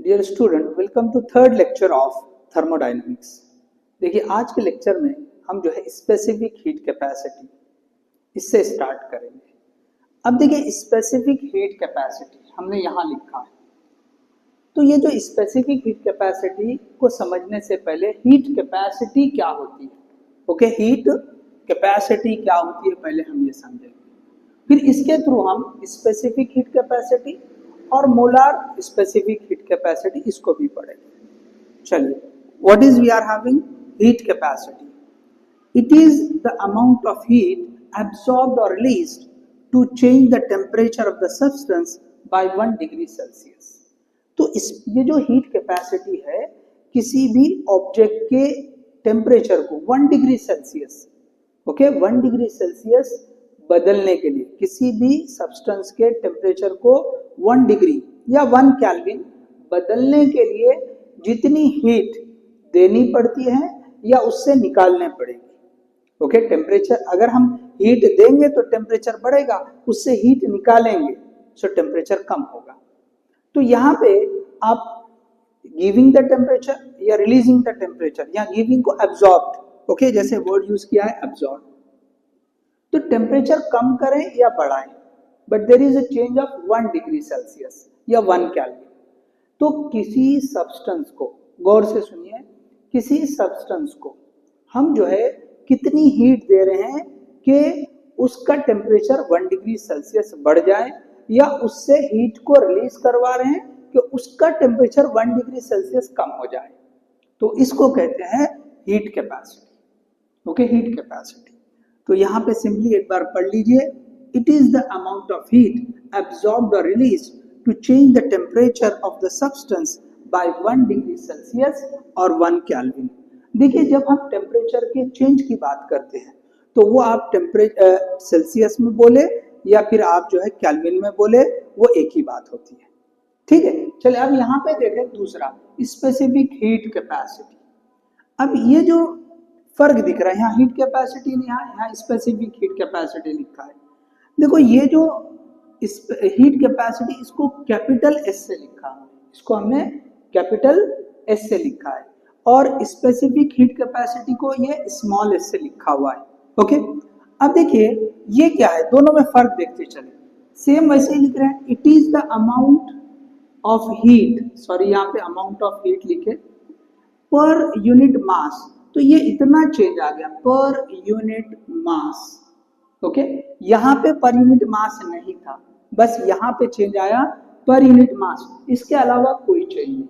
Dear student, welcome to third lecture of thermodynamics. देखिए, आज के लेक्चर में हम जो है स्पेसिफिक हीट कैपेसिटी इससे स्टार्ट करेंगे। अब देखिए, स्पेसिफिक हीट कैपेसिटी हमने यहाँ लिखा है। तो ये जो स्पेसिफिक हीट कैपेसिटी को समझने से पहले हीट कैपेसिटी क्या होती है, ओके, हीट कैपेसिटी क्या होती है पहले हम ये समझेंगे। फिर इसके थ्रू हम स्पेसिफिक हीट कैपेसिटी और मोलार स्पेसिफिक हीट कैपेसिटी इसको भी पढ़ेंगे। चलिए, what is we are having heat capacity? It is the amount of heat absorbed or released to change the temperature of the substance by 1 degree Celsius। तो ये जो heat capacity है, किसी भी ऑब्जेक्ट के टेम्परेचर को 1 degree Celsius, okay, 1 degree Celsius बदलने के लिए, किसी भी सब्सटेंस के टेम्परेचर को 1 डिग्री या 1 केल्विन बदलने के लिए जितनी हीट देनी पड़ती है या उससे निकालने पड़ेगी। ओके, टेम्परेचर अगर हम हीट देंगे तो टेम्परेचर बढ़ेगा, उससे हीट निकालेंगे तो टेम्परेचर कम होगा। तो यहाँ पे आप गिविंग द टेम्परेचर या रिलीजिंग द टेम्परेचर या गिविंग को एब्जॉर्ब्ड, ओके, जैसे वर्ड यूज किया है एब्जॉर्ब। तो टेम्परेचर कम करें या बढ़ाएं, but there is a change of 1 degree Celsius या 1 केल्विन। तो किसी सब्सटेंस को, गौर से सुनिए, किसी सब्सटेंस को हम जो है कितनी हीट दे रहे हैं कि उसका टेम्परेचर 1 डिग्री सेल्सियस बढ़ जाए, या उससे हीट को रिलीज करवा रहे हैं कि उसका टेम्परेचर 1 डिग्री सेल्सियस कम हो जाए। तो इसको कहते हैं heat capacity. Okay, heat capacity. तो यहाँ पे सिंपली एक बार पढ़ लीजिए, it is the amount of heat absorbed और release to change the temperature of the substance by 1 degree Celsius और 1 केल्विन। देखिए, जब हम टेम्परेचर के चेंज की बात करते हैं तो वो आप टेम्परेचर सेल्सियस में बोले या फिर आप जो है केल्विन में बोले, वो एक ही बात होती है। ठीक है, चलिए अब यहाँ पे देखें दूसरा, स्पेसिफिक हीट कैपेसिटी। अब ये जो फर्क दिख रहा है, यहाँ हीट कैपेसिटी नहीं, यहाँ स्पेसिफिक हीट कैपेसिटी लिखा है। देखो, ये जो हीट कैपेसिटी, इसको कैपिटल एस से लिखा है, इसको हमने कैपिटल एस से लिखा है, और स्पेसिफिक हीट कैपेसिटी को ये स्मॉल एस से लिखा हुआ है। ओके, अब देखिए ये क्या है, दोनों में फर्क देखते चले। सेम वैसे ही लिख रहे हैं, it is the amount of heat, sorry यहाँ पे अमाउंट ऑफ हीट लिखे, पर यूनिट मास। तो ये इतना चेंज आ गया, पर यूनिट मास। ओके, यहाँ पे पर यूनिट मास नहीं था, बस यहाँ पे चेंज आया पर यूनिट मास, इसके अलावा कोई चेंज नहीं।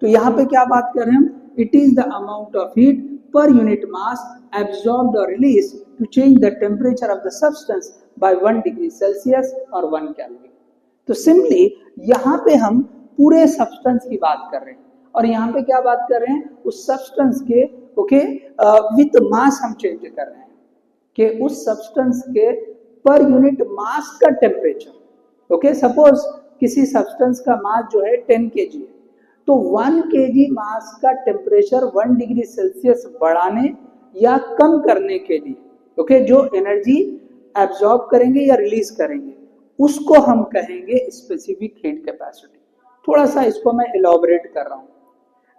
तो यहाँ पे क्या बात कर रहे हैं हम, it is the amount of heat per unit mass absorbed or released to change the temperature of the substance by 1 degree Celsius और 1 Kelvin। तो सिंपली यहाँ पे हम पूरे सब्सटेंस की बात कर रहे हैं, और यहाँ पे क्या बात कर रहे हैं, उस सब्सटेंस के, ओके, विथ मास हम चेंज कर रहे हैं कि उस सब्सटेंस के पर यूनिट मास का टेम्परेचर। ओके, सपोज किसी सब्सटेंस का मास जो है 10 kg है, तो 1 kg मास का टेम्परेचर 1 डिग्री सेल्सियस बढ़ाने या कम करने के लिए, ओके, जो एनर्जी एब्जॉर्ब करेंगे या रिलीज करेंगे, उसको हम कहेंगे स्पेसिफिक हीट कैपेसिटी। थोड़ा सा इसको मैं इलॉबरेट कर रहा हूँ।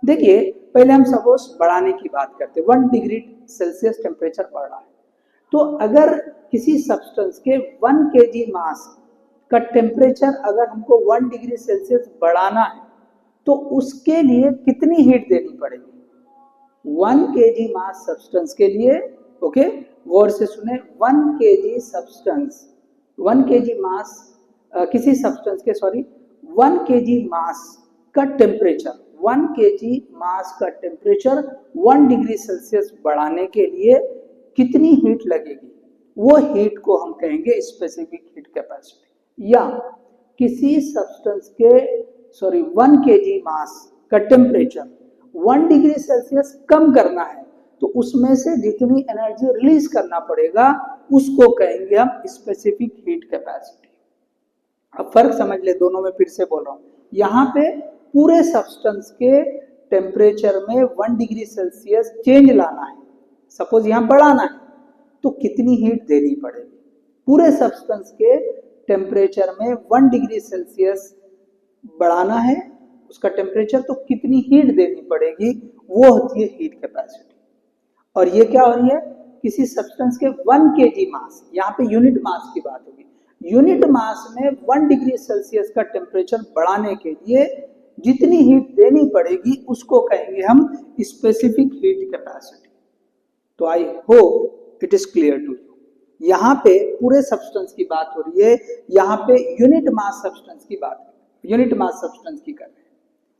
देखिए, पहले हम सपोज बढ़ाने की बात करते हैं, 1 डिग्री सेल्सियस टेम्परेचर बढ़ रहा है, तो अगर किसी सब्सटेंस के 1 kg मास का टेम्परेचर अगर हमको 1 डिग्री सेल्सियस बढ़ाना है, तो उसके लिए कितनी हीट देनी पड़ेगी? 1 kg मास सब्सटेंस के लिए, ओके, गौर से सुने, 1 kg सब्सटेंस, 1 kg मास किसी सब्सटेंस के, सॉरी, 1 kg मास का टेम्परेचर, 1 kg मास का टेम्परेचर 1 डिग्री सेल्सियस बढ़ाने के लिए कितनी हीट लगेगी, वो हीट को हम कहेंगे स्पेसिफिक हीट कैपेसिटी। या किसी सब्सटेंस के, सॉरी, 1 kg मास का टेम्परेचर 1 डिग्री सेल्सियस कम करना है, तो उसमें से जितनी एनर्जी रिलीज करना पड़ेगा उसको कहेंगे हम स्पेसिफिक हीट कैपेसिटी। अब फर्क समझ ले, दोनों में फिर से बोल रहा हूँ, यहाँ पे पूरे सब्सटेंस के टेम्परेचर में 1 डिग्री सेल्सियस चेंज लाना है, सपोज यहाँ बढ़ाना है, तो कितनी हीट देनी पड़ेगी? पूरे सब्सटेंस के टेम्परेचर में 1 डिग्री सेल्सियस बढ़ाना है, उसका टेम्परेचर, तो कितनी हीट देनी पड़ेगी, वो होती है हीट कैपेसिटी। और ये क्या हो रही है, किसी सब्सटेंस के 1 kg मास, यहाँ पे यूनिट मास की बात होगी, यूनिट मास में 1 डिग्री सेल्सियस का टेम्परेचर बढ़ाने के लिए जितनी हीट देनी पड़ेगी उसको कहेंगे हम स्पेसिफिक हीट कैपेसिटी। तो I hope it is clear to you. यहाँ पे पूरे सब्सटेंस की बात हो रही है, यहाँ पे यूनिट मास सब्सटेंस की बात, यूनिट मास सब्सटेंस की कर रहे हैं।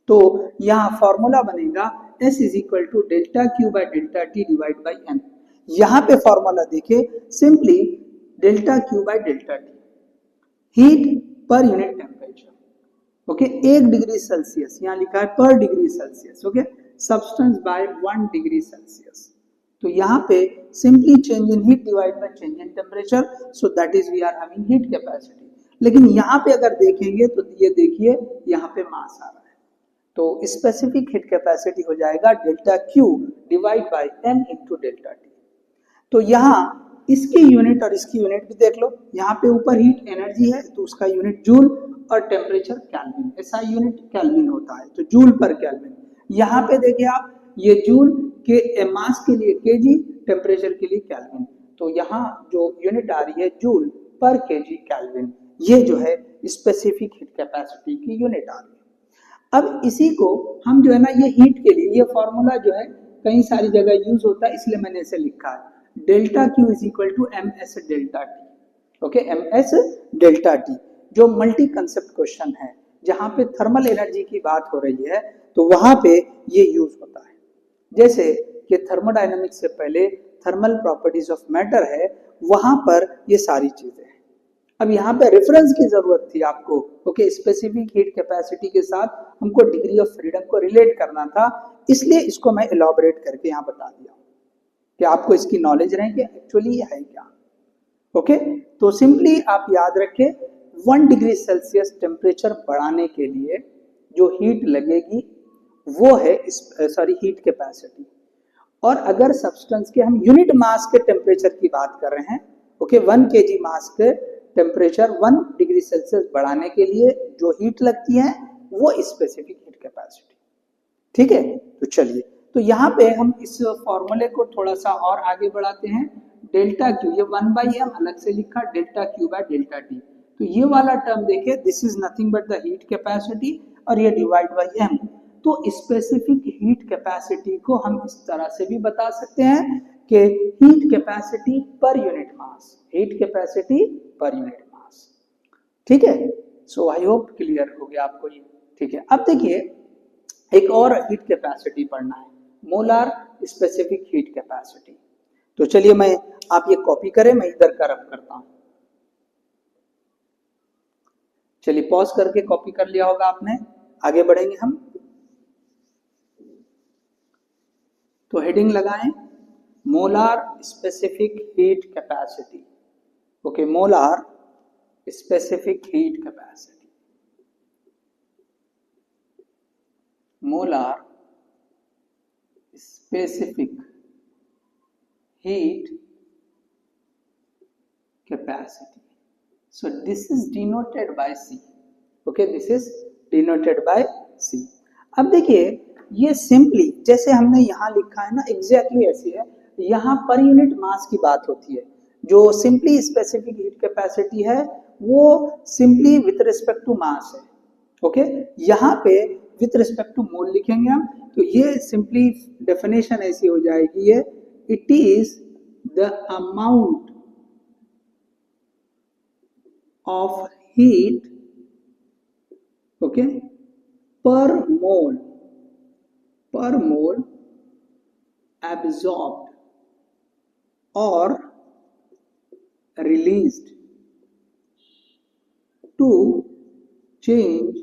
तो यहाँ फॉर्मूला बनेगा S is equal to delta Q by delta T divide by M. यहाँ पे फॉर्मूला देखे, simply delta Q by delta T, heat per unit temperature, okay, 1 degree Celsius, यहाँ लिखा है per degree Celsius, okay, substance by 1 degree Celsius. तो यहाँ पे simply change in heat divide by change in temperature, so that is we are having heat capacity. लेकिन यहाँ पे अगर देखेंगे तो ये देखिए यहाँ पे मास आ रहा है, तो स्पेसिफिक हीट कैपेसिटी हो जाएगा delta Q divide by M into delta T. तो यहाँ इसकी यूनिट और इसकी यूनिट भी देख लो, यहाँ पे ऊपर हीट एनर्जी है तो उसका यूनिट जूल और टेम्परेचर केल्विन, ऐसा यूनिट केल्विन होता है, तो जूल पर केल्विन। यहाँ पे देखिए आप, ये जूल के मास के लिए केजी, टेम्परेचर के लिए केल्विन, तो यहाँ जो यूनिट आ रही है जूल पर केजी केल्विन, ये जो है स्पेसिफिक हीट कैपेसिटी की यूनिट आ रही है। अब इसी को हम जो है ना, ये हीट के लिए ये फॉर्मूला जो है कई सारी जगह यूज होता है, इसलिए मैंने इसे लिखा है delta Q is equal to M S delta T, okay, M S delta T, जो मल्टी कंसेप्ट क्वेश्चन है, जहां पे थर्मल एनर्जी की बात हो रही है तो वहां पे ये यूज होता है। जैसे कि थर्मोडायनामिक्स से पहले थर्मल प्रॉपर्टीज ऑफ मैटर है, वहां पर ये सारी चीजें हैं। अब यहाँ पे रेफरेंस की जरूरत थी आपको, ओके, स्पेसिफिक हीट कैपेसिटी के साथ हमको डिग्री ऑफ फ्रीडम को रिलेट करना था, इसलिए इसको मैं इलॉबरेट करके यहाँ बता दिया कि आपको इसकी नॉलेज रहे कि एक्चुअली ये है क्या, ओके। तो सिंपली आप याद रखें 1 डिग्री सेल्सियस टेम्परेचर बढ़ाने के लिए जो हीट लगेगी वो है हीट कैपेसिटी। और अगर सब्सटेंस के हम यूनिट मास के टेम्परेचर की बात कर रहे हैं, ओके, 1 kg मास के टेम्परेचर 1 डिग्री सेल्सियस बढ़ाने के लिए जो हीट लगती है वो स्पेसिफिक हीट कैपेसिटी, ठीक है। तो चलिए, तो यहाँ पे हम इस फॉर्मूले को थोड़ा सा और आगे बढ़ाते हैं। डेल्टा क्यू, ये 1/m अलग से लिखा, delta Q by delta T, तो ये वाला टर्म देखिए, this is nothing but the heat capacity, और ये डिवाइड बाय m। तो स्पेसिफिक हीट कैपेसिटी को हम इस तरह से भी बता सकते हैं कि heat capacity per unit mass, heat capacity per unit mass, ठीक है। सो आई होप क्लियर हो गया आपको ये, ठीक है। अब देखिए एक और हीट कैपेसिटी पढ़ना है, मोलार स्पेसिफिक हीट कैपेसिटी। तो चलिए मैं, आप ये कॉपी करें, मैं इधर का रफ करता हूं। चलिए पॉज करके कॉपी कर लिया होगा आपने, आगे बढ़ेंगे हम। तो हेडिंग लगाएं, molar specific heat capacity, okay, molar specific heat capacity, molar specific heat capacity. So this is denoted by C. Okay, this is denoted by C. अब देखिए ये सिंपली जैसे हमने यहाँ लिखा है ना, एग्जैक्टली ऐसी है। यहाँ पर यूनिट मास की बात होती है, जो सिंपली स्पेसिफिक हीट कैपेसिटी है वो simply with respect to mass है, ओके। यहाँ पे विथ रिस्पेक्ट टू मोल लिखेंगे हम, तो ये सिंपली डेफिनेशन ऐसी हो जाएगी, ये it is the amount of heat, okay, per mole absorbed or released to change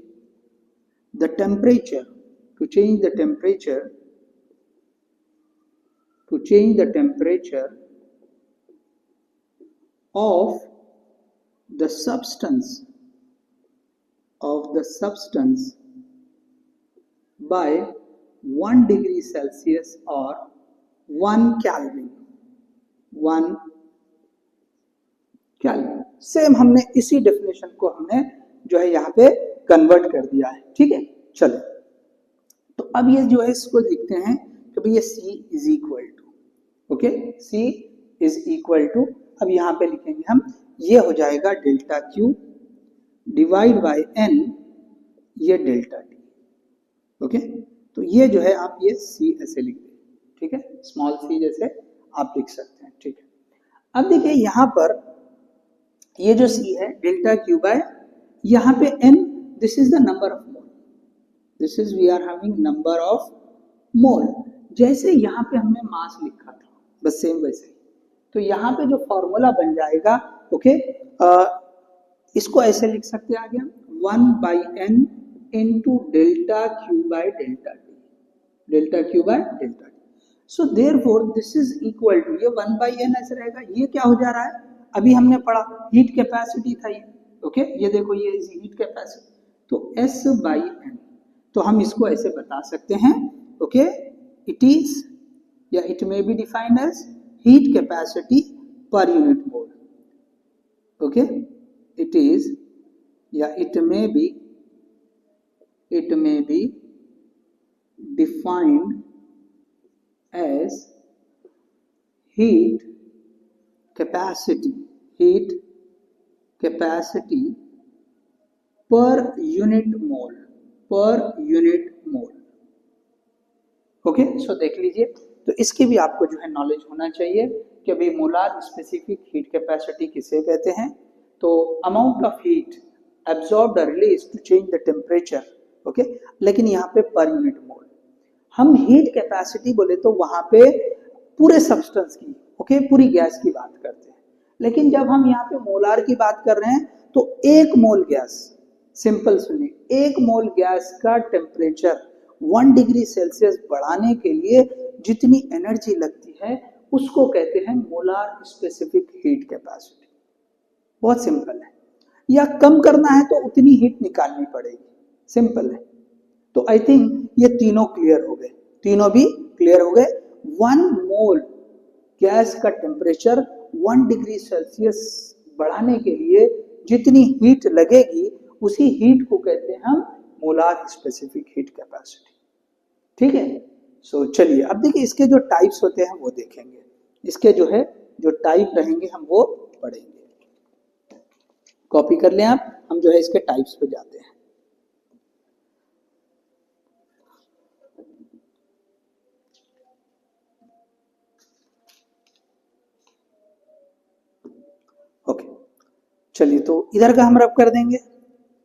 the temperature, to change the temperature of the substance by 1 degree Celsius or 1 Kelvin, 1 Kelvin। Same हमने इसी definition को हमने जो है यहाँ पे convert कर दिया है, ठीक है। चलो तो अब ये जो है इसको लिखते हैं कि भाई ये C is equal to, okay, C is equal to, अब यहाँ पे लिखेंगे हम, ये हो जाएगा delta Q divide by N, ये डेल्टा T, ओके। तो ये जो है आप ये C ऐसे लिख दें, ठीक है, स्मॉल c जैसे आप लिख सकते हैं, ठीक है। अब देखिए यहाँ पर ये जो C है डेल्टा Q बाय, यहाँ पे N, this is the number of mole, this is we are having number of mole, जैसे यहाँ पे हमने मास लिखा था बस सेम वैसे ही। तो यहाँ पे जो फॉर्मूला बन जाएगा, ओके, इसको ऐसे लिख सकते हैं आगे हम, 1/n into delta Q by delta T, delta Q by delta T। So therefore this is equal to, ये 1/n ऐसे रहेगा, ये क्या हो जा रहा है, अभी हमने पढ़ा हीट कैपेसिटी था ये, ओके, ये देखो ये हीट कैपेसिटी, तो S/n, तो हम इसको ऐसे बता सकते हैं, ओके, इट इज या it may be defined as heat capacity per unit mole, okay, it is या it may be defined as heat capacity per unit mole, okay. So देख लीजिए, तो इसकी भी आपको जो है नॉलेज होना चाहिए कि अभी मोलार स्पेसिफिक हीट कैपेसिटी किसे कहते हैं। तो अमाउंट ऑफ हीट एब्जॉर्ब्ड और release to change the temperature, okay, लेकिन यहाँ पे पर यूनिट मोल, हम हीट कैपेसिटी बोले तो वहां पे पूरे सब्सटेंस की, ओके, पूरी गैस की बात करते हैं, लेकिन जब हम यहाँ पे मोलार की बात कर रहे हैं तो एक मोल गैस, सिंपल सुनिए, एक मोल गैस का टेम्परेचर 1 डिग्री सेल्सियस बढ़ाने के लिए जितनी एनर्जी लगती है उसको कहते हैं मोलार स्पेसिफिक हीट कैपेसिटी। बहुत सिंपल है, या कम करना है तो उतनी हीट निकालनी पड़ेगी, सिंपल है। तो आई थिंक ये तीनों क्लियर हो गए, तीनों भी क्लियर हो गए। 1 मोल गैस का टेम्परेचर 1 डिग्री सेल्सियस बढ़ाने के लिए जितनी हीट लगेगी उसी हीट को कहते हैं हम मोलार स्पेसिफिक हीट कैपेसिटी, ठीक है। सो चलिए अब देखिए इसके जो टाइप्स होते हैं वो देखेंगे, इसके जो है जो टाइप रहेंगे हम वो पढ़ेंगे। कॉपी कर लें आप, हम जो है इसके टाइप्स पे जाते हैं। ओके, चलिए तो इधर का हम रब कर देंगे,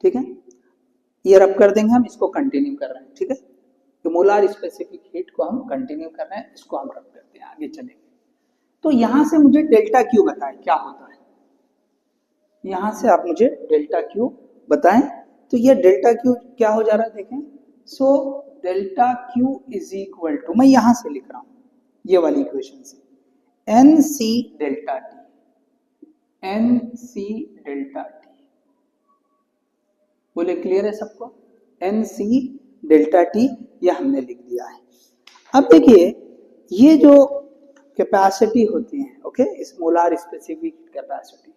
ठीक है, ये रब कर देंगे, हम इसको कंटिन्यू कर रहे हैं, ठीक है। तो मोलार स्पेसिफिक हीट को हम कंटिन्यू कर रहे हैं, इसको हम रब करते हैं, आगे चलेंगे। तो यहां से मुझे डेल्टा क्यू बताएं क्या होता है, यहां से आप मुझे डेल्टा क्यू बताएं। तो ये डेल्टा क्यू क्या हो जा रहा है देखें, so delta Q is equal to, मैं यहां से लिख रहा हूं ये वाली इक्वेशन से, n C delta T, n C delta T, बोले क्लियर है सबको, एन सी डेल्टा टी ये हमने लिख दिया है। अब देखिए ये जो कैपेसिटी होती है, ओके, इस मोलार स्पेसिफिक कैपेसिटी,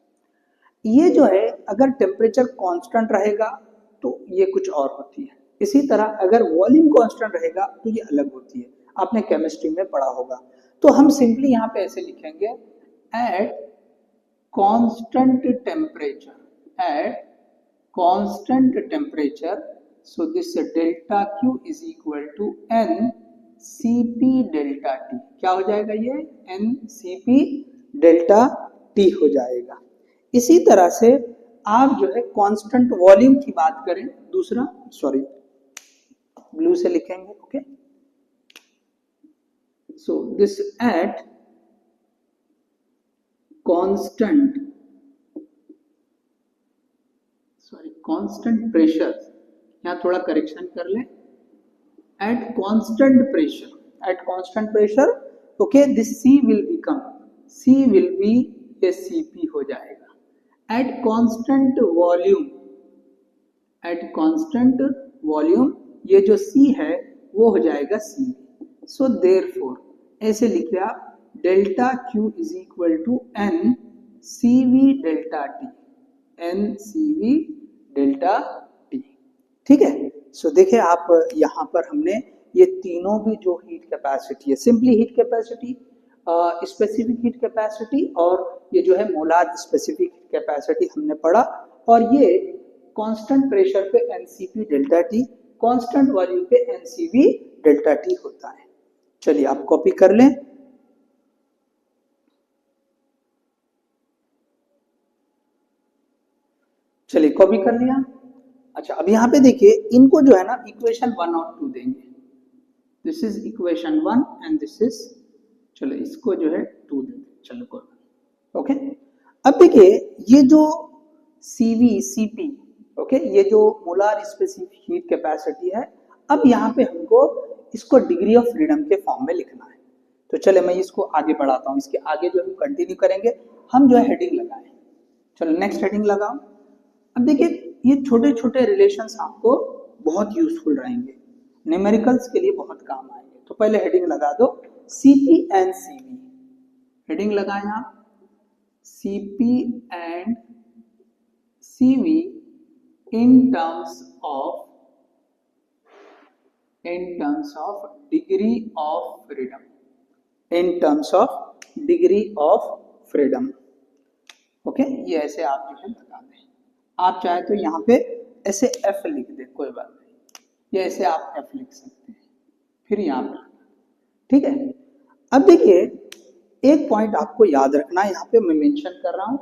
ये जो है अगर टेम्परेचर कांस्टेंट रहेगा तो ये कुछ और होती है, इसी तरह अगर वॉल्यूम कांस्टेंट रहेगा तो ये अलग होती है, आपने केमिस्ट्री में पढ़ा होगा। तो हम सिंपली यहाँ पे ऐसे लिखेंगे, at constant temperature, so this delta Q is equal to n Cp delta T, क्या हो जाएगा ये n Cp delta T हो जाएगा। इसी तरह से आप जो है कांस्टेंट वॉल्यूम की बात करें, दूसरा सॉरी ब्लू से लिखेंगे, okay, so this at constant pressure, यहाँ थोड़ा करेक्शन कर लें, at constant pressure, okay, this C will become, C will be A Cp हो जाएगा। एट कांस्टेंट वॉल्यूम ये जो C है वो हो जाएगा Cv। सो देयरफॉर ऐसे लिखिए आप, delta Q is equal to n Cv delta T, n Cv delta T, ठीक है। सो देखिए आप यहाँ पर हमने ये तीनों भी जो हीट कैपेसिटी है, simply heat capacity, specific heat capacity और ये जो है मोलार स्पेसिफिक हीट कैपेसिटी हमने पढ़ा, और ये कांस्टेंट प्रेशर पे NCP delta T, constant volume पे एनसीवी डेल्टा टी होता है। चलिए आप कॉपी कर लें। चलिए कॉपी कर लिया। अच्छा, अब यहाँ पे देखिए इनको जो है ना इक्वेशन 1 और 2 देंगे। This is equation 1 and this is, चलो इसको जो है 2 दे दें। चलो कोई, ओके। अब देखिए ये जो सीवी सीपी, ओके, ये जो मोलार स्पेसिफिक हीट कैपेसिटी है, अब यहाँ पे हमको इसको डिग्री ऑफ फ्रीडम के फॉर्म में लिखना है। तो चले मैं इसको आगे बढ़ाता हूँ, इसके आगे जो हम कंटिन्यू करेंगे, हम जो है हेडिंग लगाएं। चलो नेक्स्ट हेडिंग लगाओ। अब देखिए ये छोटे छोटे रिलेशंस आपको बहुत यूजफुल रहेंगे, न्यूमेरिकल्स के लिए बहुत काम आएंगे। तो पहले हेडिंग लगा दो सीपी एंड सीवी। हेडिंग लगाएं आप, CP and CV in terms of degree of freedom, in terms of degree of freedom, okay. ये ऐसे आप जो है लगा दें। आप चाहे तो यहाँ पे ऐसे एफ लिख दे, कोई बात नहीं, ये ऐसे आप एफ लिख सकते हैं, फिर यहाँ पे, ठीक है। अब देखिए एक पॉइंट आपको याद रखना है, यहाँ पे मैं मेंशन कर रहा हूँ,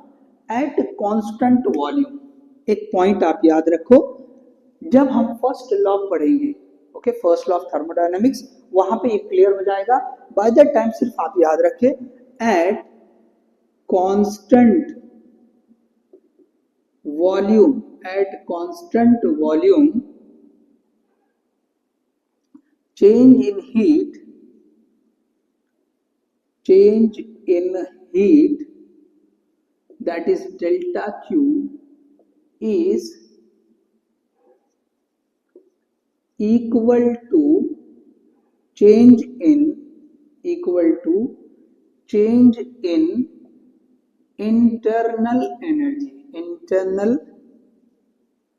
एट कांस्टेंट वॉल्यूम। एक पॉइंट आप याद रखो, जब हम फर्स्ट लॉ पढ़ेंगे, okay, first law of thermodynamics, वहां पे ये क्लियर हो जाएगा। बाय दैट टाइम सिर्फ आप याद रखें, eight constant volume, eight constant volume change in heat, change in heat, that is delta Q, is equal to change in internal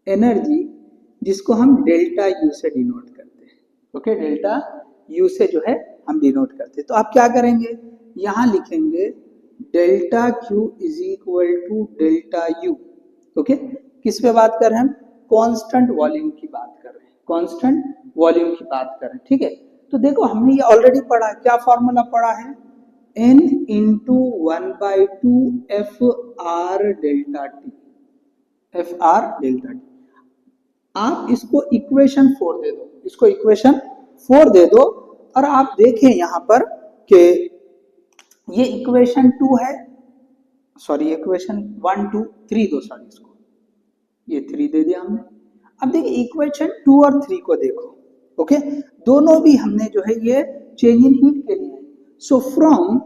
energy, जिसको हम डेल्टा यू से डिनोट करते हैं, ओके, डेल्टा यू से जो है हम डिनोट करते हैं। तो आप क्या करेंगे, यहां लिखेंगे delta Q is equal to delta U, okay. किस पे बात कर रहे हैं हम, कांस्टेंट वॉल्यूम की बात कर रहे हैं, कांस्टेंट वॉल्यूम की बात कर रहे हैं, ठीक है। तो देखो हमने ये ऑलरेडी पढ़ा है, क्या फॉर्मूला पढ़ा है, n into 1/2 F R delta T, F R delta T. आप इसको इक्वेशन 4 दे दो, इसको इक्वेशन 4 दे दो, और आप देखें यहां पर कि ये इक्वेशन 2 है, सॉरी इक्वेशन 1 2 3 दो, सॉरी इसको ये 3 दे दिया हमने। अब देखिए इक्वेशन 2 और 3 को देखो, ओके, दोनों भी हमने जो है ये चेंज इन हीट के लिए है। सो from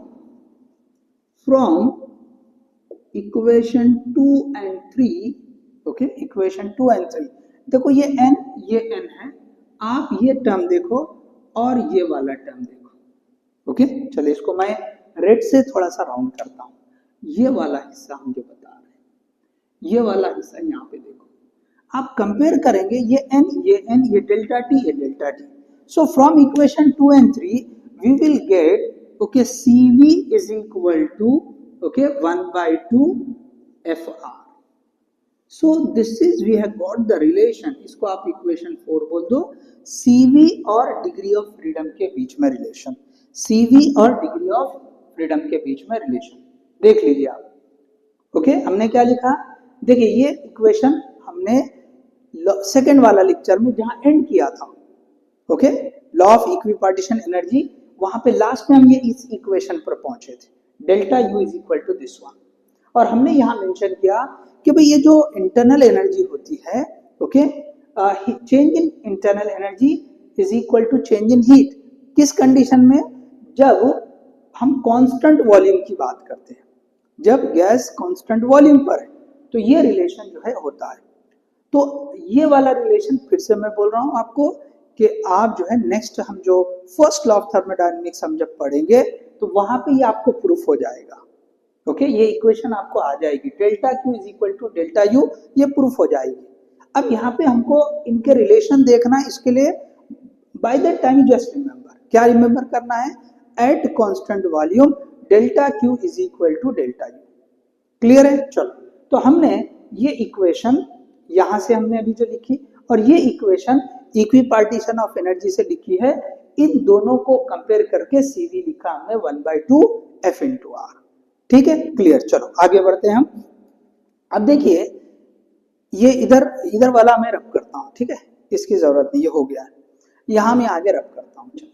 equation 2 and 3, okay, equation 2 and 3, देखो ये n है, आप ये टर्म देखो और ये वाला टर्म देखो, ओके। चलिए इसको मैं रेड से थोड़ा सा राउंड करता हूं, ये वाला हिस्सा हम जो बता रहे हैं, ये वाला हिस्सा यहाँ पे देखो, आप कंपेयर करेंगे, ये n, ये डेल्टा टी, ये delta T. So from equation 2 and 3 we will get, okay, CV is equal to, okay, 1/2 FR। So this is, we have got the relation, इसको आप इक्वेशन 4 बोल दो, CV और डिग्री ऑफ फ्रीडम के बीच में relation, CV और degree of freedom के बीच में रिलेशन देख लीजिए आप, ओके। हमने क्या लिखा, देखिए ये इक्वेशन हमने सेकेंड वाला लेक्चर में जहां एंड किया था, okay, law of equipartition energy, वहां पे लास्ट में हम ये इस इक्वेशन पर पहुंचे थे, delta U is equal to this one. और हमने यहां मेंशन किया कि भाई ये जो इंटरनल एनर्जी होती है, okay, change in internal energy is equal to change in heat, किस कंडीशन में, जब हम कांस्टेंट वॉल्यूम की बात करते हैं, जब गैस कांस्टेंट वॉल्यूम पर है, तो ये रिलेशन जो है होता है। तो ये वाला रिलेशन फिर से मैं बोल रहा हूं आपको कि आप जो है नेक्स्ट हम जो फर्स्ट लॉ ऑफ थर्मोडायनेमिक्स हम जब पढ़ेंगे तो वहां पे ये आपको प्रूफ हो जाएगा, ओके, ये इक्वेशन आपको आ जाएगी, delta Q is equal to delta U, ये प्रूफ हो जाएगी। अब यहाँ पे हमको इनके रिलेशन देखना है, इसके लिए by that time just remember, क्या रिमेंबर करना है, at constant volume delta Q is equal to delta U. Clear है? चलो, तो हमने ये इक्वेशन यहां से हमने अभी जो लिखी और ये इक्वेशन इक्विपार्टीशन ऑफ एनर्जी से लिखी है, इन दोनों को कंपेयर करके सीवी लिखा हमने 1/2 एफ इंटू आर। ठीक है, क्लियर। चलो आगे बढ़ते हैं हम। अब देखिए ये इधर वाला मैं रब करता हूं, ठीक है, इसकी जरूरत नहीं, ये हो गया है, यहां मैं आगे रब करता हूं। चलिए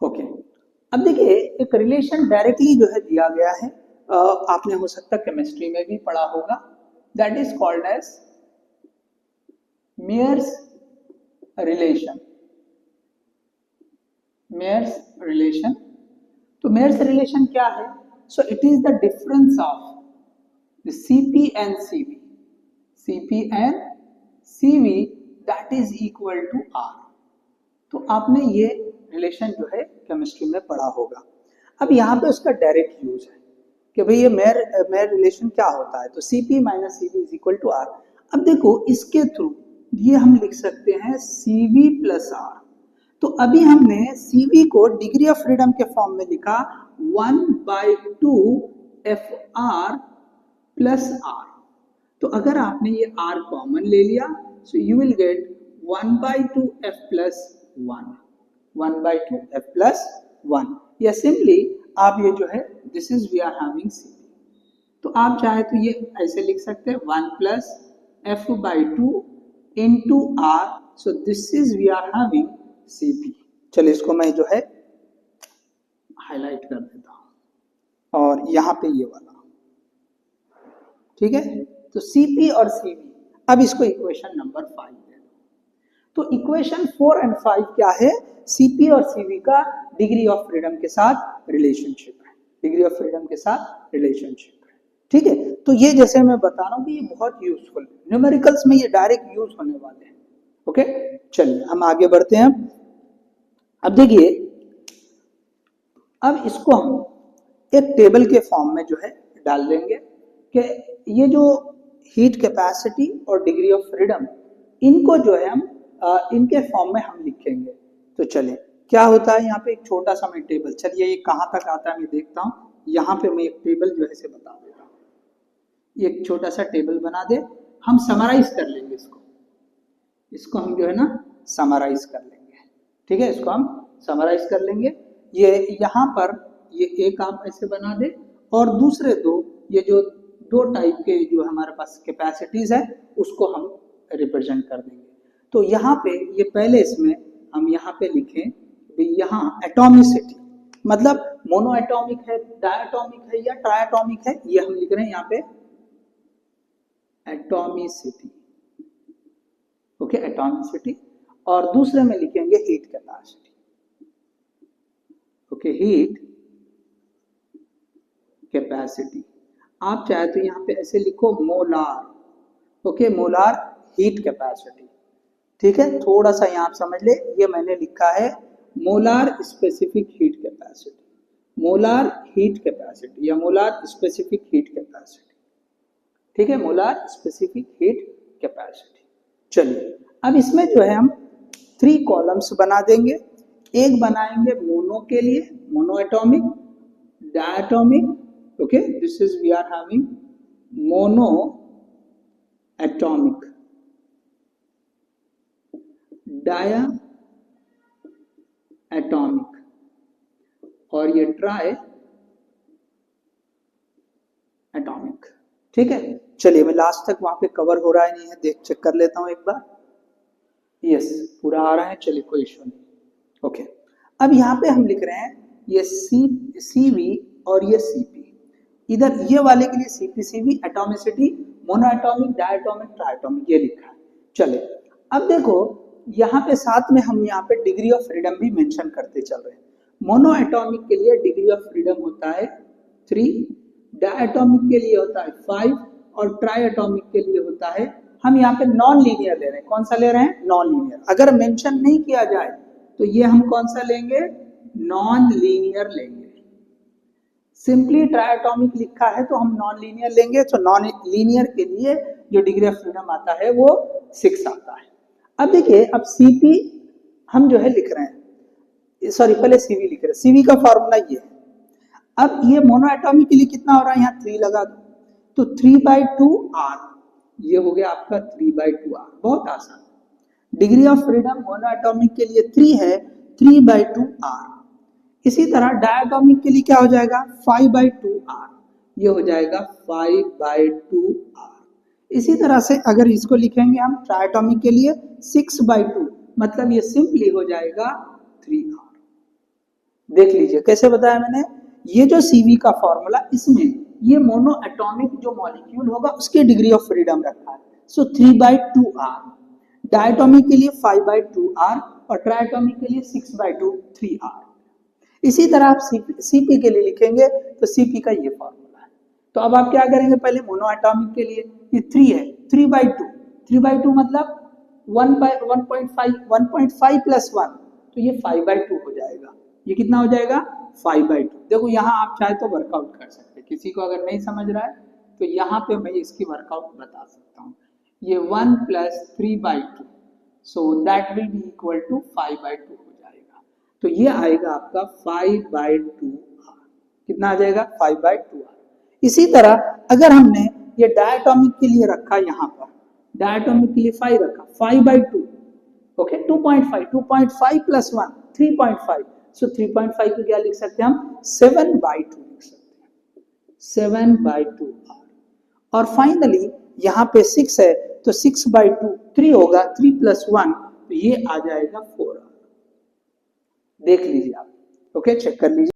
ओके, अब देखिए एक रिलेशन डायरेक्टली जो है दिया गया है, आपने हो सकता केमिस्ट्री में भी पढ़ा होगा, that is called as Mayer's relation. Mayer's relation, तो मेयर्स रिलेशन क्या है? So it is the difference of the Cp and Cv, Cp and Cv that is equal to R। तो आपने ये रिलेशन जो है केमिस्ट्री में पढ़ा होगा। अब यहाँ पे उसका डायरेक्ट यूज है कि भाई ये मेयर रिलेशन क्या होता है, तो Cp minus Cv is equal to R। अब देखो इसके थ्रू ये हम लिख सकते हैं Cv प्लस R। तो अभी हमने Cv को डिग्री ऑफ फ्रीडम के फॉर्म में लिखा 1/2 Fr प्लस R। तो अगर आपने ये R कॉमन ले लिया, so you will get 1/2 F plus 1, 1/2 F plus 1, या सिंपली आप ये जो है this is we are having Cp। तो आप चाहे तो ये ऐसे लिख सकते हैं 1 plus F/2 into R, so this is we are having Cp। चलिए इसको मैं जो है हाईलाइट कर देता हूं और यहां पे ये वाला, ठीक है, तो Cp और Cv। अब इसको इक्वेशन नंबर 5 दे दो। तो इक्वेशन 4 एंड 5 क्या है? Cp और Cv का डिग्री ऑफ फ्रीडम के साथ रिलेशनशिप है, डिग्री ऑफ फ्रीडम के साथ रिलेशनशिप है। ठीक है, तो ये जैसे मैं बता रहा हूं कि ये बहुत यूजफुल है, न्यूमेरिकल्स में ये डायरेक्ट यूज होने वाले हैं। ओके, चलिए हम आगे बढ़ते हैं। अब देखिए, अब इसको हम एक टेबल के फॉर्म में जो है डाल देंगे कि ये जो हीट कैपेसिटी और डिग्री ऑफ फ्रीडम, इनको जो है हम इनके फॉर्म में हम लिखेंगे। तो चलिए क्या होता है यहाँ पे, एक छोटा सा मैं टेबल, चलिए ये कहाँ तक आता है मैं देखता हूँ। यहाँ पे मैं एक टेबल जो है से बता देता हूँ, एक छोटा सा टेबल बना दे, हम समराइज कर लेंगे इसको हम जो है ना समराइज कर लेंगे। ठीक है, इसको हम समराइज कर लेंगे। ये यहाँ पर ये एक आप ऐसे बना दे और दूसरे दो, ये जो दो टाइप के जो हमारे पास कैपेसिटीज है उसको हम रिप्रेजेंट कर देंगे। तो यहाँ पे ये पहले इसमें हम यहाँ पे लिखें, यहाँ एटॉमिसिटी मतलब मोनो एटॉमिक है, डायटॉमिक है या ट्रायटॉमिक है, ये हम लिख रहे हैं यहाँ पे एटॉमिसिटी। Okay, atomicity. और दूसरे में लिखेंगे heat capacity. Okay, heat capacity. आप चाहे तो यहाँ पे ऐसे लिखो molar. Okay, molar heat capacity. ठीक है, थोड़ा सा यहाँ आप समझ ले, ये मैंने लिखा है molar specific heat capacity, molar heat capacity या मोलार स्पेसिफिक हीट कैपेसिटी। ठीक है, मोलार स्पेसिफिक हीट कैपेसिटी। चलिए अब इसमें जो है हम 3 कॉलम्स बना देंगे। एक बनाएंगे मोनो के लिए, monoatomic, diatomic. Okay, this is we are having monoatomic, diatomic और ये ट्राई एटॉमिक। ठीक है, चलिए मैं लास्ट तक वहां पे कवर हो रहा है नहीं है देख चेक कर लेता हूं एक बार। यस, पूरा आ रहा है, चलिए कोई इश्यू नहीं। ओके, अब यहाँ पे हम लिख रहे हैं ये Cv और ये Cp, इधर ये वाले के लिए Cp Cv atomicity, mono atomic, diatomic, triatomic, ये लिखा है। चलिए अब देखो यहाँ पे साथ में हम यहाँ पे डिग्री ऑफ फ्रीडम भी मेंशन करते चल रहे हैं। मोनो एटॉमिक के लिए डिग्री ऑफ फ्रीडम होता है 3, डायटॉमिक के लिए होता है 5 और ट्राई एटॉमिक के लिए होता है, हम यहाँ पे नॉन लीनियर ले रहे हैं। कौन सा ले रहे हैं? Non linear. अगर मेंशन नहीं किया जाए तो ये हम कौन सा लेंगे? नॉन लीनियर लेंगे। सिंपली ट्राइएटॉमिक लिखा है तो हम नॉन लीनियर लेंगे, तो नॉन लीनियर के लिए जो डिग्री ऑफ फ्रीडम आता है वो 6 आता है। अब देखिए, अब सीपी हम जो है लिख रहे हैं, सॉरी पहले सीवी लिख रहे हैं, सीवी का फॉर्मूला ये है। अब ये मोनोएटॉमिक के लिए कितना हो रहा है, यहाँ 3 लगा दो, तो 3/2 r, ये हो गया आपका 3/2 r, बहुत आसान। डिग्री ऑफ फ्रीडम मोनोएटॉमिक के लिए 3 है, 3/2 r। इसी तरह डायटॉमिक के लिए क्या हो जाएगा, 5/2 r, ये हो जाएगा 5/2 r। इसी तरह से अगर इसको लिखेंगे हम ट्राइएटॉमिक के लिए 6/2, मतलब ये सिंपली हो जाएगा 3r। देख लीजिए कैसे बताया मैंने, ये जो सीवी का फॉर्मूला, इसमें ये मोनो एटॉमिक जो मॉलिक्यूल होगा उसके डिग्री ऑफ फ्रीडम रखा है, सो 3/2 r। डायटॉमिक के लिए 5/2 r और ट्राइएटॉमिक के लिए 6/2 3r। इसी तरह आप सीपी के लिए लिखेंगे तो सीपी का ये फॉर्मूला है। तो अब आप क्या करेंगे, पहले मोनो एटॉमिक के लिए ये 3 है, 3/2 मतलब 1.5 प्लस 1, तो ये 5/2 हो जाएगा। ये कितना हो जाएगा, 5/2। देखो यहाँ आप चाहे तो वर्कआउट कर सकते हैं, किसी को अगर नहीं समझ रहा है तो यहाँ पे मैं इसकी वर्कआउट बता सकता हूँ। ये 1 plus 3/2, so that will be equal to 5/2 हो जाएगा। तो ये आएगा आपका 5/2 r। कितना आ जाएगा, 5/2 r। इसी तरह अगर हमने ये डायटॉमिक के लिए रखा, यहाँ पर डायटॉमिक के लिए 5 रखा, 5/2, ओके, 2.5 प्लस 1 3.5, सो 3.5 को क्या लिख सकते हैं हम, 7/2 लिख सकते हैं, 7/2 r। और फाइनली यहाँ पे 6 है, तो 6/2 3 होगा, 3 प्लस 1, तो ये आ जाएगा 4r। देख लीजिए आप, ओके, चेक कर लीजिए।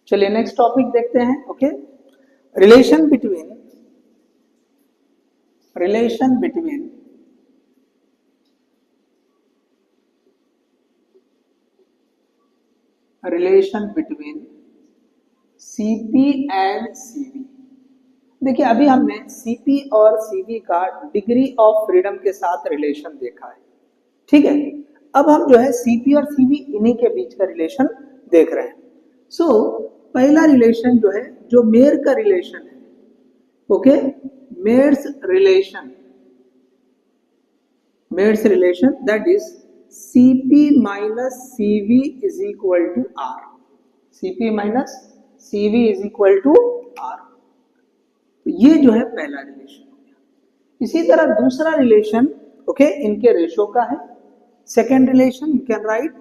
चलिए नेक्स्ट टॉपिक देखते हैं। Okay, relation between CP and CV. देखिए अभी हमने सीपी और सीवी का डिग्री ऑफ फ्रीडम के साथ रिलेशन देखा है, ठीक है। अब हम जो है सीपी और सीवी इन्हीं के बीच का रिलेशन देख रहे हैं। सो पहला रिलेशन जो है, जो मेयर का रिलेशन है, okay, Mayer's relation that is Cp minus Cv is equal to R. Cp minus Cv is equal to R, ये जो है पहला रिलेशन हो गया। इसी तरह दूसरा रिलेशन, ओके, इनके रेशो का है। Second relation you can write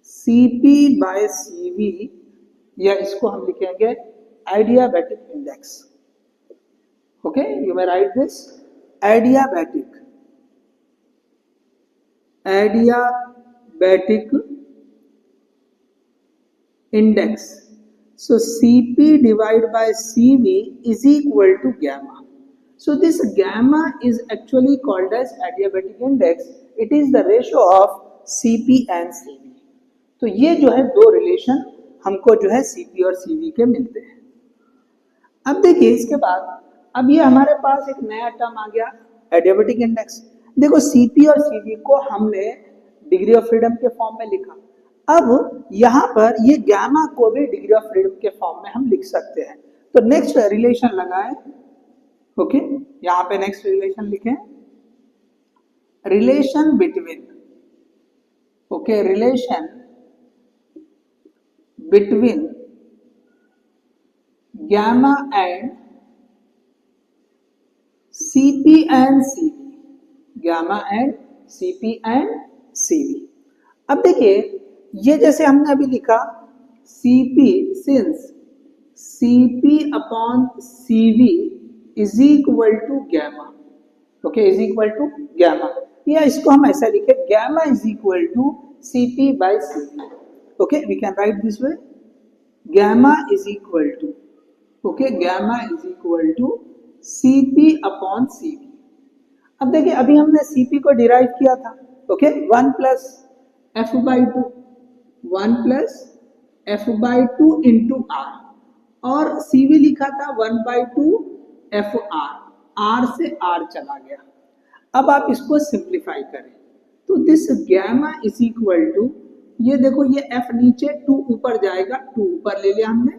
CP by CV, या इसको हम लिखेंगे adiabatic index. Okay, you may right this adiabatic index. So Cp divided by Cv is equal to gamma. So this gamma is actually called as adiabatic index. It is the ratio of Cp and Cv. तो ये जो है दो relation हमको जो है Cp और Cv के मिलते हैं। अब देखिए इसके बाद, अब ये हमारे पास एक नया टर्म आ गया, एडियाबैटिक इंडेक्स। देखो Cp और Cv को हमने डिग्री ऑफ फ्रीडम के फॉर्म में लिखा, अब यहां पर ये गैमा को भी डिग्री ऑफ फ्रीडम के फॉर्म में हम लिख सकते हैं। तो नेक्स्ट रिलेशन लगाएं, ओके, यहां पे नेक्स्ट रिलेशन लिखें, relation between, okay, relation between gamma and CP and Cv, gamma and CP and Cv. अब देखिए ये जैसे हमने अभी लिखा Cp since Cp upon Cv is equal to gamma, okay, is equal to gamma, या इसको हम ऐसा लिखे gamma is equal to Cp by Cv। Okay, we can write this way, gamma is equal to, okay, gamma is equal to Cp upon Cv। अब देखिए अभी हमने Cp को डिराइव किया था, okay, 1 plus f/2, 1 plus f/2 into R, और Cv लिखा था 1/2 fr, r से r चला गया। अब आप इसको सिंप्लीफाई करें तो this gamma is equal to ये देखो ये f नीचे 2 ऊपर जाएगा, 2 ऊपर ले लिया हमने,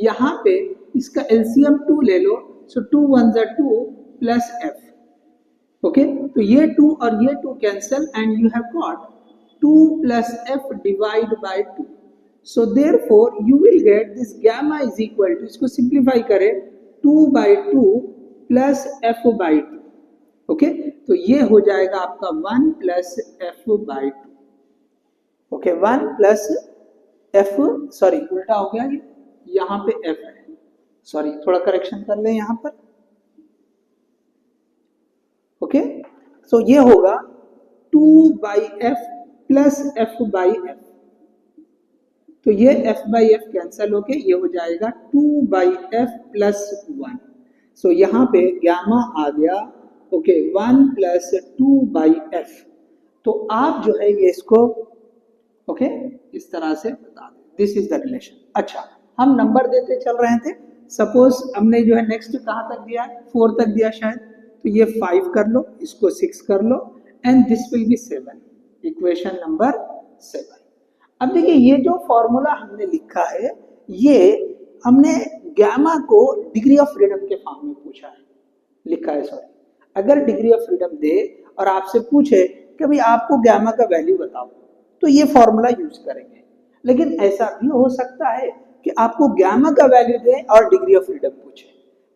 यहाँ पे इसका एलसीएम 2 ले लो, सो 2 1 जा 2 प्लस f, ओके, तो ये 2 और ये 2 cancel and you have got 2 plus f divide by 2. So therefore you will get this gamma is equal to, इसको सिंप्लीफाई करें, 2 by 2 plus f by 2, okay, तो ये हो जाएगा आपका 1 plus f by 2, okay, 1 plus f, sorry उल्टा हो गया, ये यहाँ पे f है, सॉरी थोड़ा करेक्शन कर लें यहाँ पर, ओके, सो ये होगा 2 by f plus f by f, तो ये f by f कैंसल होके ये हो जाएगा 2 by f प्लस 1, सो यहाँ पे गैमा आ गया, ओके, 1 प्लस 2 by f, तो आप जो है ये इसको ओके इस तरह से बता दें, दिस इज द रिलेशन। अच्छा, हम नंबर देते चल रहे थे, सपोज हमने जो है नेक्स्ट कहाँ तक दिया है, 4 तक दिया शायद, तो ये 5 कर लो, इसको 6 कर लो and this will be 7, equation number 7। अब देखिए ये जो फॉर्मूला हमने लिखा है, ये हमने गैमा को डिग्री ऑफ फ्रीडम के फॉर्म में पूछा है, लिखा है, सॉरी, अगर डिग्री ऑफ फ्रीडम दे और आपसे पूछे कि भाई आपको गैमा का वैल्यू बताओ, तो ये फॉर्मूला यूज करेंगे। लेकिन ऐसा भी हो सकता है कि आपको गैमा का वैल्यू दे और डिग्री ऑफ फ्रीडम पूछे,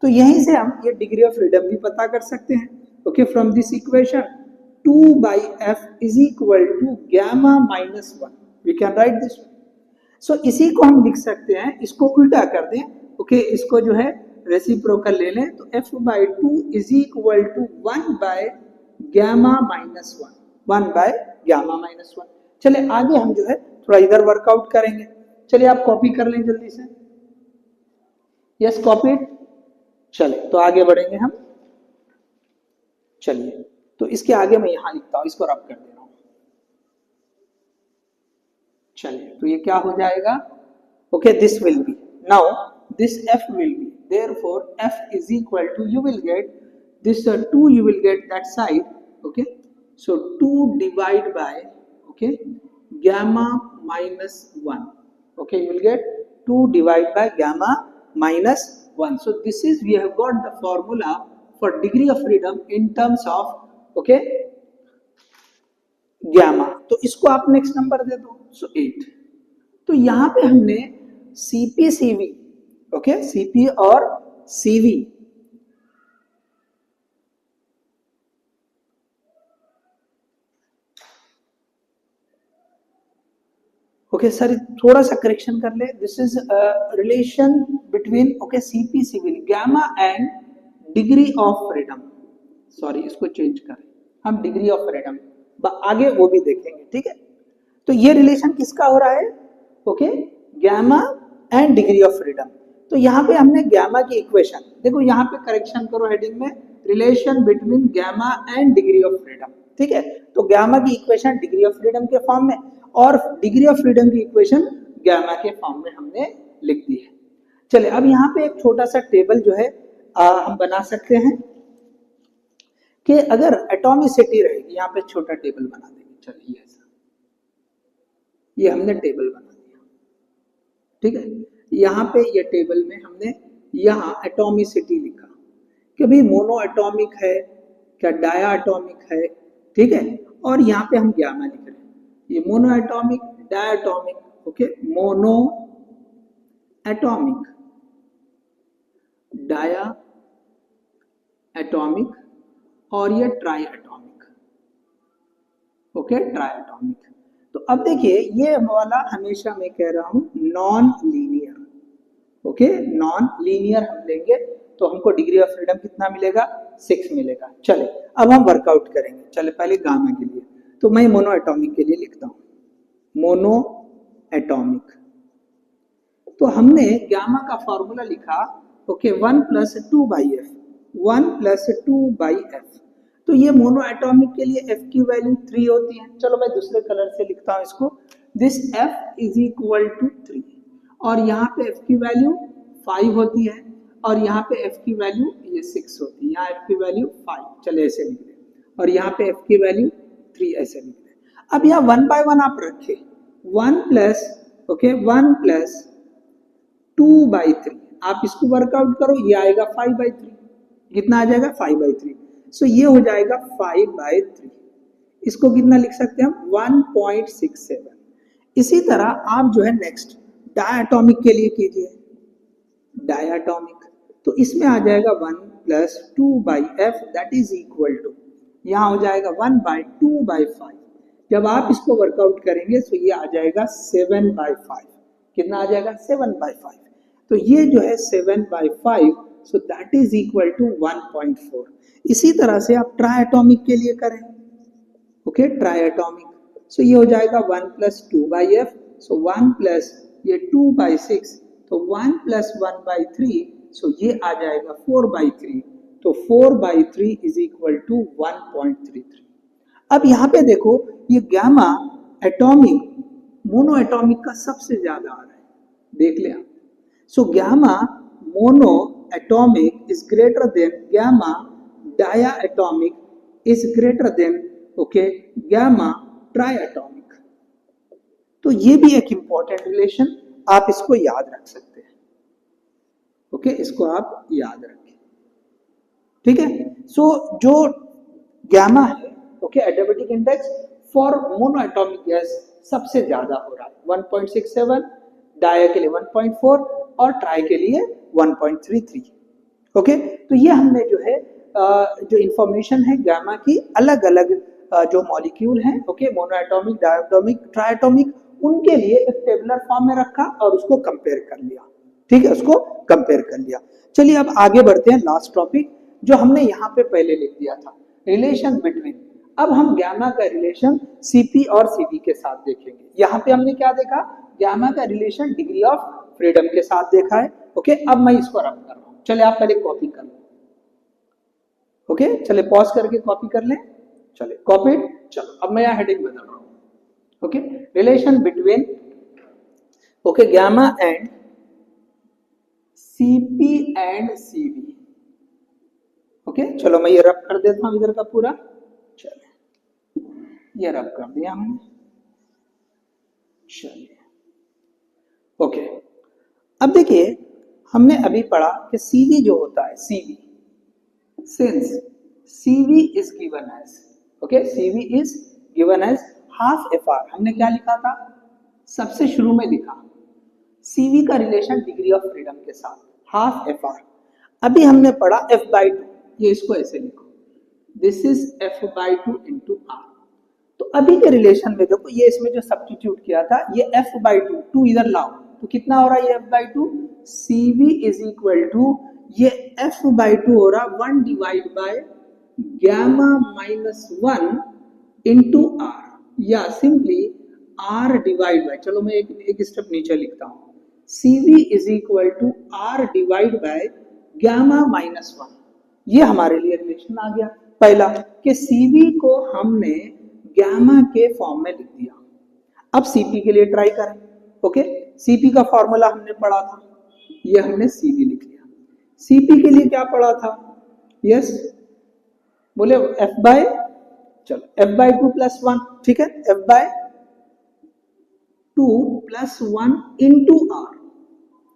तो यहीं से हम ये डिग्री ऑफ फ्रीडम भी पता कर सकते हैं, okay, from this equation 2 by f is equal to gamma minus 1, we can write this one. So इसी को हम लिख सकते हैं, इसको उल्टा कर दें, ओके, इसको जो है रेसिप्रोकल ले लें, तो f by 2 is equal to 1 by gamma minus 1, 1 by gamma minus 1। चलिए आगे हम जो है थोड़ा इधर वर्कआउट करेंगे, चलिए आप कॉपी कर लें जल्दी से, यस कॉपी, चलिए तो आगे बढ़ेंगे हम, चलिए तो इसके आगे मैं यहां लिखता हूं, इसको रब कर दे रहा हूं, चलिए तो ये क्या हो जाएगा, okay, this will B, now this f will be, therefore f is equal to, you will get this 2, you will get that side, okay, so 2 divide by, okay, gamma minus 1, okay, you will get 2 divide by gamma minus 1, so this is, we have got the formula for degree of freedom in terms of, okay, gamma, तो इसको आप next number दे दो, सो 8। तो यहां पे हमने Cp Cv, okay, Cp और Cv, okay sir थोड़ा सा करेक्शन कर ले, this is relation between, okay, Cp सिविल gamma and degree of freedom, sorry इसको चेंज करें, हम डिग्री ऑफ फ्रीडम आगे वो भी देखेंगे, ठीक है, तो ये रिलेशन किसका हो रहा है, okay, gamma and degree of freedom. तो यहाँ पे हमने गैमा की इक्वेशन, देखो यहाँ पे करेक्शन करो हेडिंग में, relation between gamma and degree of freedom, ठीक है, तो गैमा की इक्वेशन डिग्री ऑफ फ्रीडम के फॉर्म में और डिग्री ऑफ फ्रीडम की इक्वेशन गैमा के फॉर्म में हमने लिख दी है। चलिए अब यहाँ पे एक छोटा सा टेबल जो है हम बना सकते हैं कि अगर एटॉमिसिटी रहेगी, यहाँ पे छोटा टेबल बना देंगे, चलिए ऐसा, ये हमने टेबल बना दिया, ठीक है, यहाँ पे ये टेबल में हमने यहाँ एटॉमिसिटी लिखा कि भाई मोनो एटॉमिक है क्या डाया एटॉमिक है, ठीक है, और यहाँ पे हम गैमा लिख रहे हैं, ये monoatomic, diatomic, okay, monoatomic, diatomic और ये triatomic, okay, triatomic. तो अब देखिए ये वाला हमेशा मैं कह रहा हूं non linear, okay, non linear हम लेंगे तो हमको डिग्री ऑफ फ्रीडम कितना मिलेगा, 6 मिलेगा। चले अब हम वर्कआउट करेंगे, चले पहले गामा के लिए, तो मैं मोनो एटॉमिक के लिए लिखता हूं, मोनो एटॉमिक, तो हमने गामा का फॉर्मूला लिखा, ओके, 1 + 2 / f, 1 + 2 / f, तो ये मोनो एटॉमिक के लिए f की वैल्यू 3 होती है। चलो मैं दूसरे कलर से लिखता हूँ इसको, दिस f = 3, और यहाँ पे f की वैल्यू 5 होती है और यहाँ पे f की वैल्यू ये 6 होती है, यहाँ f की वैल्यू 5, चले ऐसे लिख दें, और यहाँ पे f की वैल्यू 3 ऐसे लिख दें। अब यहाँ 1 by 1 आप रखें, 1 प्लस ओके 1 प्लस 2/3, आप इसको वर्कआउट करो, ये आएगा 5/3, कितना आ जाएगा 5/3, सो ये हो जाएगा 5/3, इसको कितना लिख सकते हैं हम 1.67। इसी तरह आप जो है नेक्स्ट डायटोमिक के लिए कीजिए, डायटोमिक, तो इसमें आ जाएगा 1 plus 2/f that is equal to, यहाँ हो जाएगा 1/2/5, जब आप इसको वर्कआउट करेंगे तो ये आ जाएगा 7/5, कितना आ जाएगा 7/5, तो ये जो है 7/5, so that is equal to 1.4। इसी तरह से आप ट्राइएटॉमिक के लिए करें, ओके ट्राइएटॉमिक, सो ये हो जाएगा 1 प्लस 2/f, सो 1 प्लस ये 2/6, तो 1 प्लस 1/3, सो ये आ जाएगा 4/3, तो 4/3 इज इक्वल टू 1.33। अब यहाँ पे देखो ये गैमा एटॉमिक मोनो एटॉमिक का सबसे ज्यादा आ रहा है, देख लिया, so gamma monoatomic is greater than gamma diatomic is greater than okay gamma triatomic. तो ये भी एक इंपॉर्टेंट रिलेशन, आप इसको याद रख सकते हैं, ओके इसको आप याद रखें, ठीक है। सो जो गैमा है okay adiabatic index for mono atomic gas सबसे ज्यादा हो रहा है 1.67, डाया के लिए 1.4 और ट्राई के लिए 1.33, ओके। तो ये हमने जो है जो इंफॉर्मेशन है गैमा की अलग अलग जो मॉलिक्यूल हैं okay mono atomic, diatomic, triatomic, उनके लिए एक टेबुलर फॉर्म में रखा और उसको कंपेयर कर लिया, ठीक है, उसको कंपेयर कर लिया। चलिए अब आगे बढ़ते हैं, लास्ट टॉपिक जो हमने यहाँ पे पहले लिख दिया था, रिलेशन बिटवीन। अब हम गैमा का रिलेशन सीपी और सीवी के साथ देखेंगे। यहाँ पे हमने क्या देखा, गैमा का रिलेशन डिग्री ऑफ फ्रीडम के साथ देखा है, ओके। अब मैं इसको रब कर रहा हूँ, चले आप पहले कॉपी कर लें, ओके चले पॉज करके कॉपी कर लें, चले कॉपीड, चलो अब मैं यहाँ हेडिंग बदल रहा हूँ, okay relation between okay gamma and CP and CV, okay चलो मैं ये रब कर देता हूँ इधर का पूरा, चलिए ये रब कर दिया हमने, चलिए ओके। अब देखिए हमने अभी पढ़ा कि सीवी जो होता है, CV since CV is given as okay, CV is given as half F R, हमने क्या लिखा था सबसे शुरू में लिखा सीवी का रिलेशन डिग्री ऑफ फ्रीडम के साथ हाफ एफ आर। अभी हमने पढ़ा f/2, ये इसको ऐसे लिखो, this is f/2 into R. तो अभी के रिलेशन में देखो ये इसमें जो सब्स्टिट्यूट किया था ये f/2, 2 इधर लाओ तो कितना हो रहा है ये f/2, CV is equal to ये f/2 हो रहा 1 divide by gamma minus 1 into R, या सिंपली r डिवाइड बाय, चलो मैं एक स्टेप नीचे लिखता हूँ, CV is equal to r divide by gamma minus 1। ये हमारे लिए रिलेशन आ गया पहला कि CV को हमने गैमा के फॉर्म में लिख दिया। अब CP के लिए ट्राई करें, ओके CP का फॉर्मूला हमने पढ़ा था, ये हमने CV लिख लिया। CP के लिए क्या पढ़ा था, यस बोले चलो f/2 प्लस 1, ठीक है f/2 प्लस 1 इंटू आर,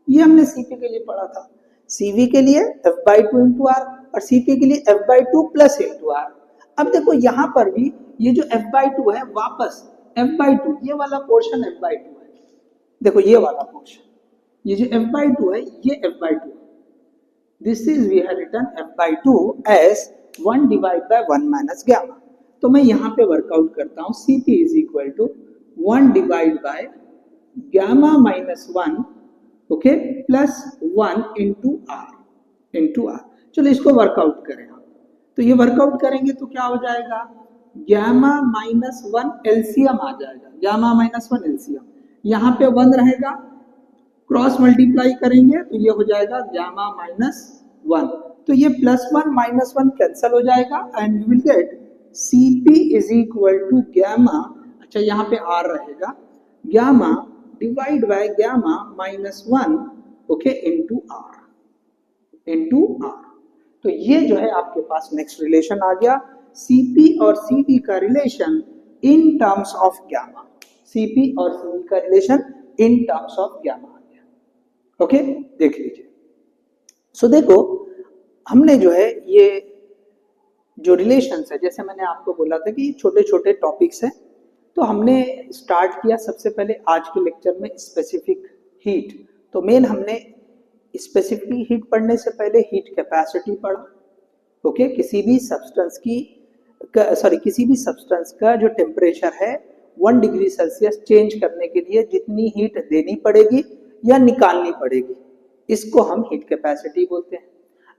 ये हमने CP के लिए पढ़ा था। CV के लिए f/2 इंटू आर और CP के लिए f/2 प्लस इंटू आर। अब देखो यहां पर भी ये जो f/2 है वापस f/2, ये वाला पोर्शन f/2 है, देखो ये वाला पोर्शन, ये जो f/2 है ये f/2 है, this is we have written f/2 as 1 divide by 1 minus gamma. तो मैं यहाँ पे वर्कआउट करता हूँ, CP is equal to 1 divide by gamma minus 1 okay plus 1 into R. चलो इसको वर्कआउट करें हम, तो ये वर्कआउट करेंगे तो क्या हो जाएगा, गैमा माइनस 1 एलसीएम आ जाएगा, गैमा माइनस 1 एलसीएम, यहाँ पे 1 रहेगा, क्रॉस मल्टीप्लाई करेंगे तो ये हो जाएगा गैमा माइनस 1, तो ये प्लस 1 माइनस 1 कैंसिल हो जाएगा and we will get CP is equal to gamma, अच्छा यहाँ पे R रहेगा, gamma divide by gamma minus 1 okay into R. तो ये जो है आपके पास नेक्स्ट रिलेशन आ गया, CP और CV का relation in terms of gamma, Cp और Cv का relation in terms of gamma आ गया। ओके, देख लीजिए। सो देखो, हमने जो है ये जो रिलेशंस है, जैसे मैंने आपको बोला था कि छोटे छोटे टॉपिक्स हैं, तो हमने स्टार्ट किया सबसे पहले आज के लेक्चर में स्पेसिफिक हीट। तो मेन हमने स्पेसिफिक हीट पढ़ने से पहले हीट कैपेसिटी पढ़ा। ओके, किसी भी सब्सटेंस का जो टेम्परेचर है 1 डिग्री सेल्सियस चेंज करने के लिए जितनी हीट देनी पड़ेगी या निकालनी पड़ेगी, इसको हम हीट कैपेसिटी बोलते हैं।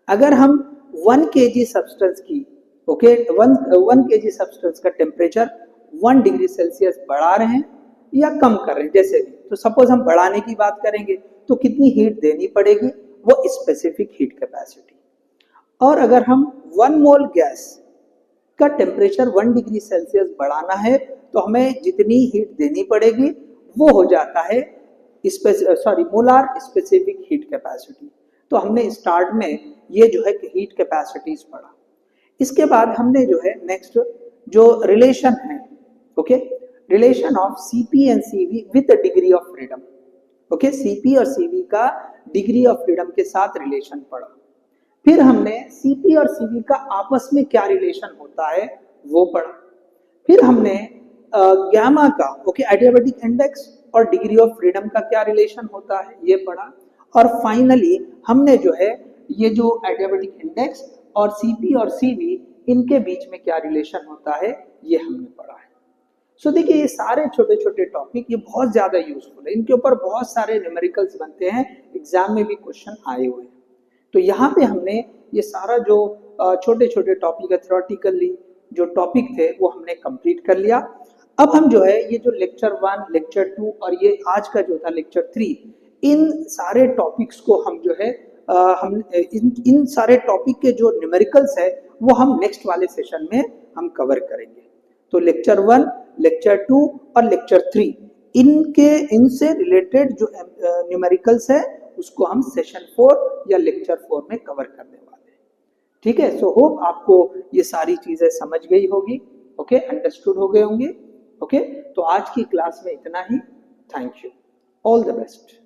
अगर हम 1 kg सब्सटेंस की 1 kg सब्सटेंस का टेम्परेचर 1 डिग्री सेल्सियस बढ़ा रहे हैं या कम कर रहे हैं, जैसे भी, तो सपोज हम बढ़ाने की बात करेंगे तो कितनी हीट देनी पड़ेगी, वो स्पेसिफिक हीट कैपेसिटी। और अगर हम 1 मोल गैस का टेम्परेचर 1 डिग्री सेल्सियस बढ़ाना है तो हमें जितनी हीट देनी पड़ेगी वो हो जाता है मोलार स्पेसिफिक हीट कैपेसिटी। तो हमने स्टार्ट में ये जो है हीट कैपेसिटीज पढ़ा। इसके बाद हमने जो है नेक्स्ट जो रिलेशन है, okay, relation of Cp and Cv with degree of freedom. Okay, Cp और Cv का डिग्री ऑफ फ्रीडम के साथ रिलेशन पढ़ा। फिर हमने Cp और Cv का आपस में क्या रिलेशन होता है वो पढ़ा। फिर हमने गामा का एडियाबैटिक इंडेक्स और डिग्री ऑफ फ्रीडम का क्या रिलेशन होता है ये पढ़ा। और फाइनली हमने जो है ये जो एडियाबैटिक इंडेक्स और Cp और Cv इनके बीच में क्या रिलेशन होता है ये हमने पढ़ा है। सो देखिए, ये सारे छोटे छोटे टॉपिक ये बहुत ज्यादा यूजफुल है, इनके ऊपर बहुत सारे न्यूमेरिकल्स बनते हैं, एग्जाम में भी क्वेश्चन आए हुए हैं। तो यहाँ पे हमने ये सारा जो छोटे छोटे टॉपिक है थ्योरेटिकली जो टॉपिक थे वो हमने कंप्लीट कर लिया। अब हम जो है ये जो लेक्चर 1, लेक्चर 2 और ये आज का जो था लेक्चर 3, इन सारे टॉपिक्स को हम जो है हम इन सारे टॉपिक के जो न्यूमेरिकल्स है वो हम नेक्स्ट वाले सेशन में हम कवर करेंगे। तो लेक्चर 1, लेक्चर 2 और लेक्चर 3 इनसे रिलेटेड जो न्यूमेरिकल्स है उसको हम सेशन 4 या लेक्चर 4 में कवर करने वाले हैं। ठीक है, सो होप आपको ये सारी चीजें समझ गई होगी, ओके, अंडरस्टूड हो गए होंगे। ओके, तो आज की क्लास में इतना ही। Thank you, all the best.